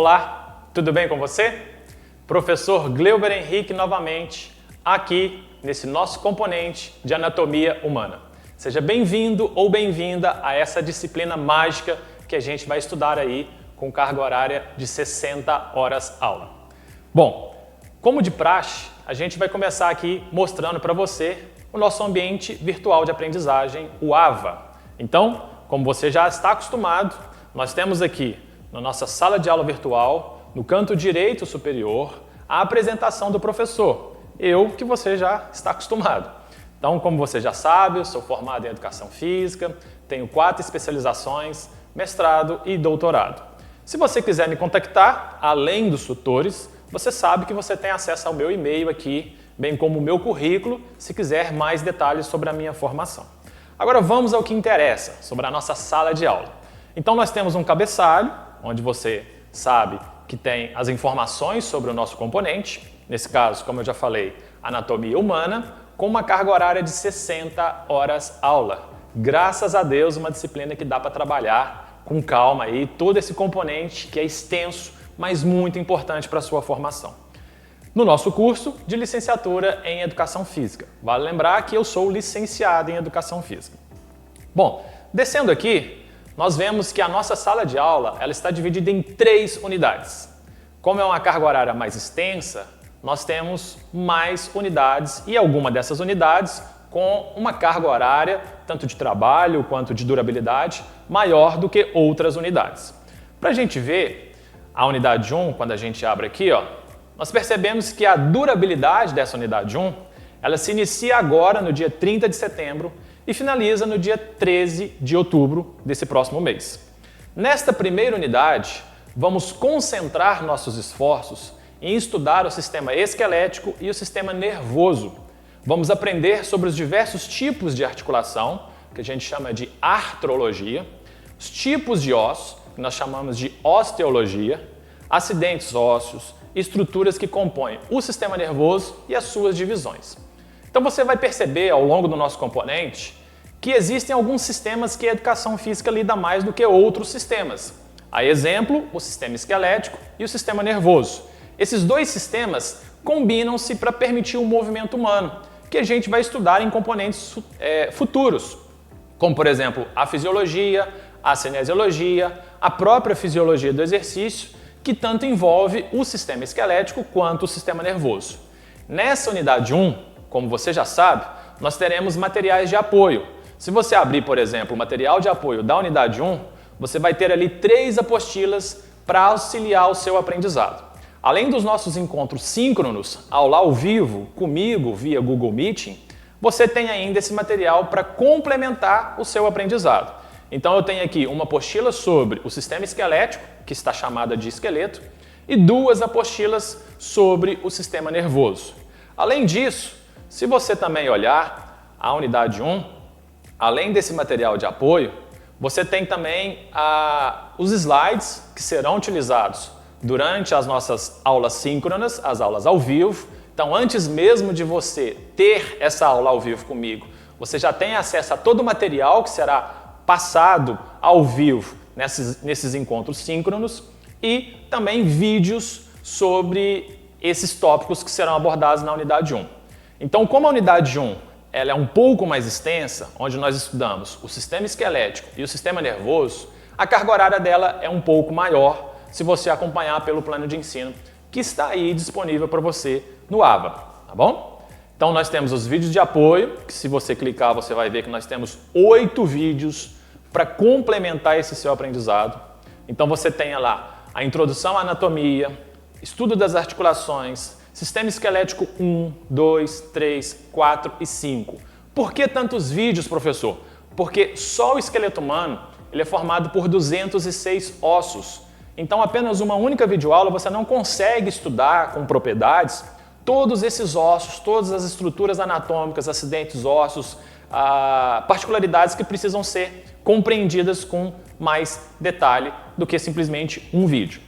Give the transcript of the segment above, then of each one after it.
Olá, tudo bem com você? Professor Gleuber Henrique novamente, aqui nesse nosso componente de anatomia humana. Seja bem-vindo ou bem-vinda a essa disciplina mágica que a gente vai estudar aí com carga horária de 60 horas aula. Bom, como de praxe, a gente vai começar aqui mostrando para você o nosso ambiente virtual de aprendizagem, o AVA. Então, como você já está acostumado, nós temos aqui na nossa sala de aula virtual, no canto direito superior, a apresentação do professor, eu que você já está acostumado. Então, como você já sabe, eu sou formado em Educação Física, tenho 4 especializações, mestrado e doutorado. Se você quiser me contactar, além dos tutores, você sabe que você tem acesso ao meu e-mail aqui, bem como o meu currículo, se quiser mais detalhes sobre a minha formação. Agora vamos ao que interessa, sobre a nossa sala de aula. Então nós temos um cabeçalho, onde você sabe que tem as informações sobre o nosso componente, nesse caso, como eu já falei, anatomia humana, com uma carga horária de 60 horas aula. Graças a Deus, uma disciplina que dá para trabalhar com calma aí, todo esse componente que é extenso, mas muito importante para a sua formação. No nosso curso de licenciatura em Educação Física. Vale lembrar que eu sou licenciado em Educação Física. Bom, descendo aqui, nós vemos que a nossa sala de aula ela está dividida em 3 unidades. Como é uma carga horária mais extensa, nós temos mais unidades e alguma dessas unidades com uma carga horária, tanto de trabalho quanto de durabilidade, maior do que outras unidades. Para a gente ver a unidade 1, quando a gente abre aqui, nós percebemos que a durabilidade dessa unidade 1, ela se inicia agora no dia 30 de setembro e finaliza no dia 13 de outubro desse próximo mês. Nesta primeira unidade, vamos concentrar nossos esforços em estudar o sistema esquelético e o sistema nervoso. Vamos aprender sobre os diversos tipos de articulação, que a gente chama de artrologia, os tipos de ossos, que nós chamamos de osteologia, acidentes ósseos, estruturas que compõem o sistema nervoso e as suas divisões. Então você vai perceber ao longo do nosso componente que existem alguns sistemas que a educação física lida mais do que outros sistemas. A exemplo, o sistema esquelético e o sistema nervoso. Esses 2 sistemas combinam-se para permitir o movimento humano, que a gente vai estudar em componentes futuros, como por exemplo a fisiologia, a cinesiologia, a própria fisiologia do exercício, que tanto envolve o sistema esquelético quanto o sistema nervoso. Nessa unidade 1, como você já sabe, nós teremos materiais de apoio. Se você abrir, por exemplo, o material de apoio da unidade 1, você vai ter ali 3 apostilas para auxiliar o seu aprendizado. Além dos nossos encontros síncronos, aula ao vivo, comigo via Google Meeting, você tem ainda esse material para complementar o seu aprendizado. Então eu tenho aqui uma apostila sobre o sistema esquelético, que está chamada de esqueleto, e 2 apostilas sobre o sistema nervoso. Além disso, se você também olhar a unidade 1, além desse material de apoio, você tem também os slides que serão utilizados durante as nossas aulas síncronas, as aulas ao vivo. Então, antes mesmo de você ter essa aula ao vivo comigo, você já tem acesso a todo o material que será passado ao vivo nesses encontros síncronos e também vídeos sobre esses tópicos que serão abordados na unidade 1. Então, como a unidade 1 ela é um pouco mais extensa, onde nós estudamos o sistema esquelético e o sistema nervoso, a carga horária dela é um pouco maior se você acompanhar pelo plano de ensino que está aí disponível para você no AVA, tá bom? Então nós temos os vídeos de apoio, que se você clicar você vai ver que nós temos 8 vídeos para complementar esse seu aprendizado. Então você tem lá a introdução à anatomia, estudo das articulações, sistema esquelético 1, 2, 3, 4 e 5. Por que tantos vídeos, professor? Porque só o esqueleto humano ele é formado por 206 ossos. Então apenas uma única videoaula você não consegue estudar com propriedades todos esses ossos, todas as estruturas anatômicas, acidentes ósseos, particularidades que precisam ser compreendidas com mais detalhe do que simplesmente um vídeo.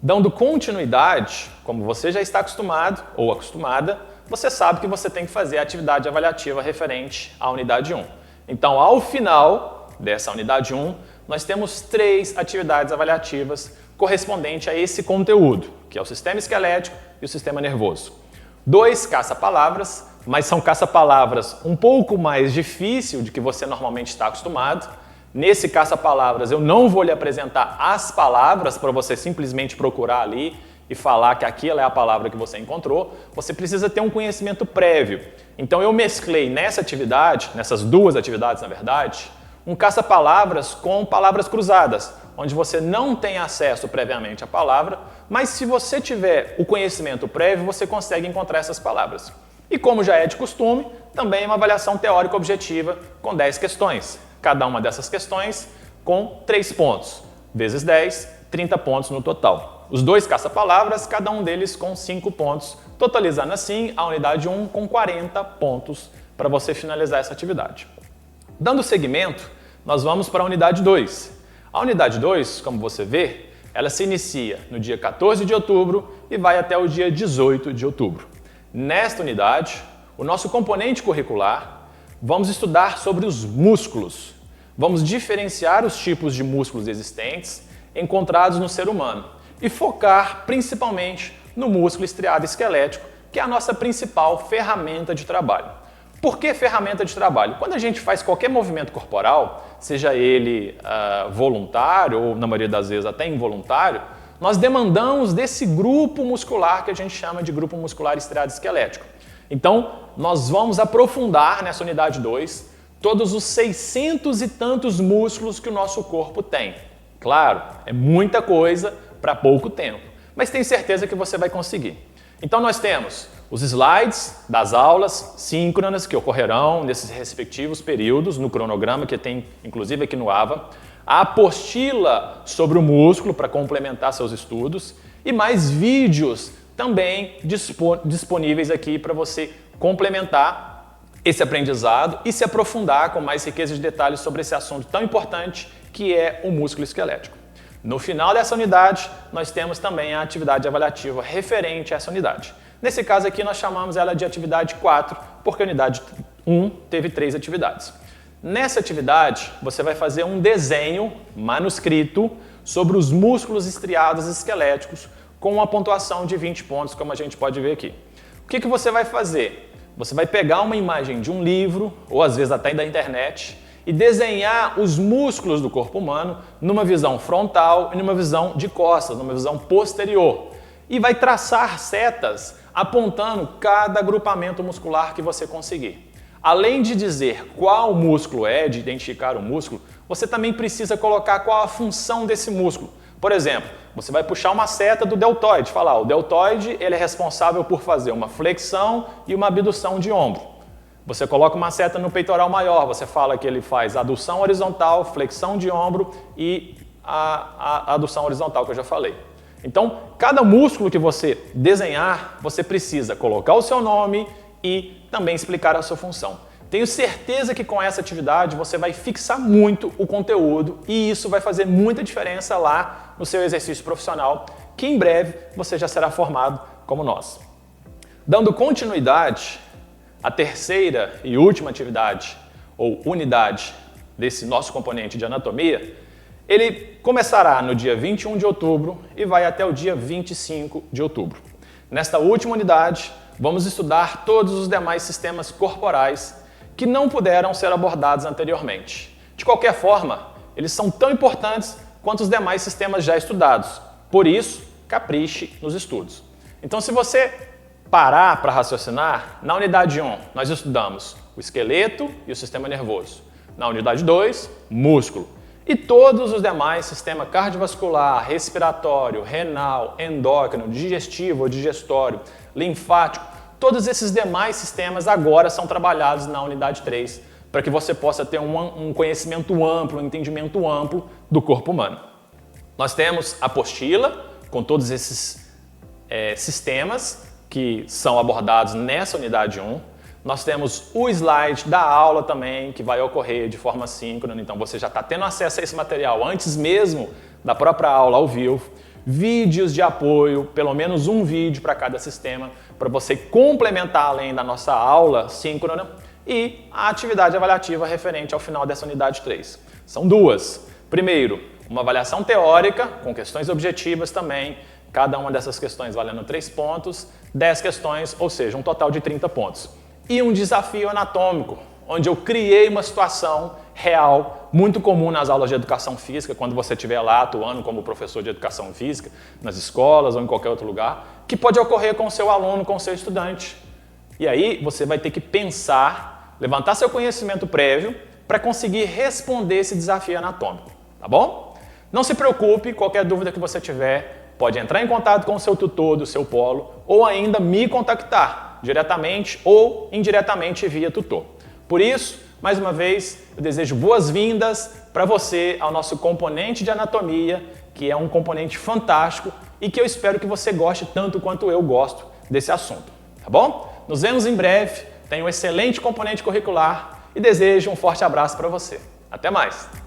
Dando continuidade, como você já está acostumado ou acostumada, você sabe que você tem que fazer a atividade avaliativa referente à unidade 1. Então, ao final dessa unidade 1, nós temos 3 atividades avaliativas correspondente a esse conteúdo, que é o sistema esquelético e o sistema nervoso. 2 caça-palavras, mas são caça-palavras um pouco mais difícil de que você normalmente está acostumado. Nesse caça-palavras eu não vou lhe apresentar as palavras para você simplesmente procurar ali e falar que aquela é a palavra que você encontrou. Você precisa ter um conhecimento prévio. Então eu mesclei nessa atividade, nessas 2 atividades na verdade, um caça-palavras com palavras cruzadas, onde você não tem acesso previamente à palavra, mas se você tiver o conhecimento prévio, você consegue encontrar essas palavras. E como já é de costume, também é uma avaliação teórica objetiva com 10 questões. Cada uma dessas questões com 3 pontos, vezes 10, 30 pontos no total. Os 2 caça-palavras, cada um deles com 5 pontos, totalizando assim a unidade 1 com 40 pontos para você finalizar essa atividade. Dando seguimento, nós vamos para a unidade 2. A unidade 2, como você vê, ela se inicia no dia 14 de outubro e vai até o dia 18 de outubro. Nesta unidade, o nosso componente curricular, vamos estudar sobre os músculos. Vamos diferenciar os tipos de músculos existentes encontrados no ser humano e focar principalmente no músculo estriado esquelético, que é a nossa principal ferramenta de trabalho. Por que ferramenta de trabalho? Quando a gente faz qualquer movimento corporal, seja ele voluntário ou, na maioria das vezes, até involuntário, nós demandamos desse grupo muscular que a gente chama de grupo muscular estriado esquelético. Então, nós vamos aprofundar nessa unidade 2 todos os 600 e tantos músculos que o nosso corpo tem. Claro, é muita coisa para pouco tempo, mas tenho certeza que você vai conseguir. Então, nós temos os slides das aulas síncronas que ocorrerão nesses respectivos períodos, no cronograma que tem inclusive aqui no AVA, a apostila sobre o músculo para complementar seus estudos e mais vídeos também disponíveis aqui para você complementar esse aprendizado e se aprofundar com mais riqueza de detalhes sobre esse assunto tão importante que é o músculo esquelético. No final dessa unidade, nós temos também a atividade avaliativa referente a essa unidade. Nesse caso aqui, nós chamamos ela de atividade 4, porque a unidade 1 teve 3 atividades. Nessa atividade, você vai fazer um desenho manuscrito sobre os músculos estriados esqueléticos com uma pontuação de 20 pontos, como a gente pode ver aqui. O que você vai fazer? Você vai pegar uma imagem de um livro, ou às vezes até da internet, e desenhar os músculos do corpo humano numa visão frontal e numa visão de costas, numa visão posterior. E vai traçar setas apontando cada agrupamento muscular que você conseguir. Além de dizer qual músculo é, de identificar o músculo, você também precisa colocar qual a função desse músculo. Por exemplo, você vai puxar uma seta do deltoide, falar, o deltoide ele é responsável por fazer uma flexão e uma abdução de ombro. Você coloca uma seta no peitoral maior, você fala que ele faz adução horizontal, flexão de ombro e a adução horizontal que eu já falei. Então, cada músculo que você desenhar, você precisa colocar o seu nome e também explicar a sua função. Tenho certeza que com essa atividade você vai fixar muito o conteúdo e isso vai fazer muita diferença lá no seu exercício profissional, que em breve você já será formado como nós. Dando continuidade, a terceira e última atividade ou unidade desse nosso componente de anatomia, ele começará no dia 21 de outubro e vai até o dia 25 de outubro. Nesta última unidade, vamos estudar todos os demais sistemas corporais que não puderam ser abordados anteriormente. De qualquer forma, eles são tão importantes quanto os demais sistemas já estudados. Por isso, capriche nos estudos. Então, se você parar para raciocinar, na unidade 1 nós estudamos o esqueleto e o sistema nervoso. Na unidade 2, músculo. E todos os demais, sistema cardiovascular, respiratório, renal, endócrino, digestivo ou digestório, linfático, todos esses demais sistemas agora são trabalhados na unidade 3, para que você possa ter um conhecimento amplo, um entendimento amplo do corpo humano. Nós temos a apostila, com todos esses sistemas que são abordados nessa unidade 1. Nós temos o slide da aula também, que vai ocorrer de forma síncrona, então você já está tendo acesso a esse material antes mesmo da própria aula ao vivo. Vídeos de apoio, pelo menos um vídeo para cada sistema, para você complementar além da nossa aula síncrona e a atividade avaliativa referente ao final dessa unidade 3. São duas. Primeiro, uma avaliação teórica, com questões objetivas também, cada uma dessas questões valendo 3 pontos, 10 questões, ou seja, um total de 30 pontos. E um desafio anatômico, onde eu criei uma situação real, muito comum nas aulas de educação física, quando você estiver lá atuando como professor de educação física, nas escolas ou em qualquer outro lugar, que pode ocorrer com o seu aluno, com o seu estudante. E aí você vai ter que pensar, levantar seu conhecimento prévio para conseguir responder esse desafio anatômico, tá bom? Não se preocupe, qualquer dúvida que você tiver, pode entrar em contato com o seu tutor do seu polo ou ainda me contactar diretamente ou indiretamente via tutor. Por isso, mais uma vez, eu desejo boas-vindas para você ao nosso componente de anatomia, que é um componente fantástico e que eu espero que você goste tanto quanto eu gosto desse assunto, tá bom? Nos vemos em breve, tenha um excelente componente curricular e desejo um forte abraço para você. Até mais!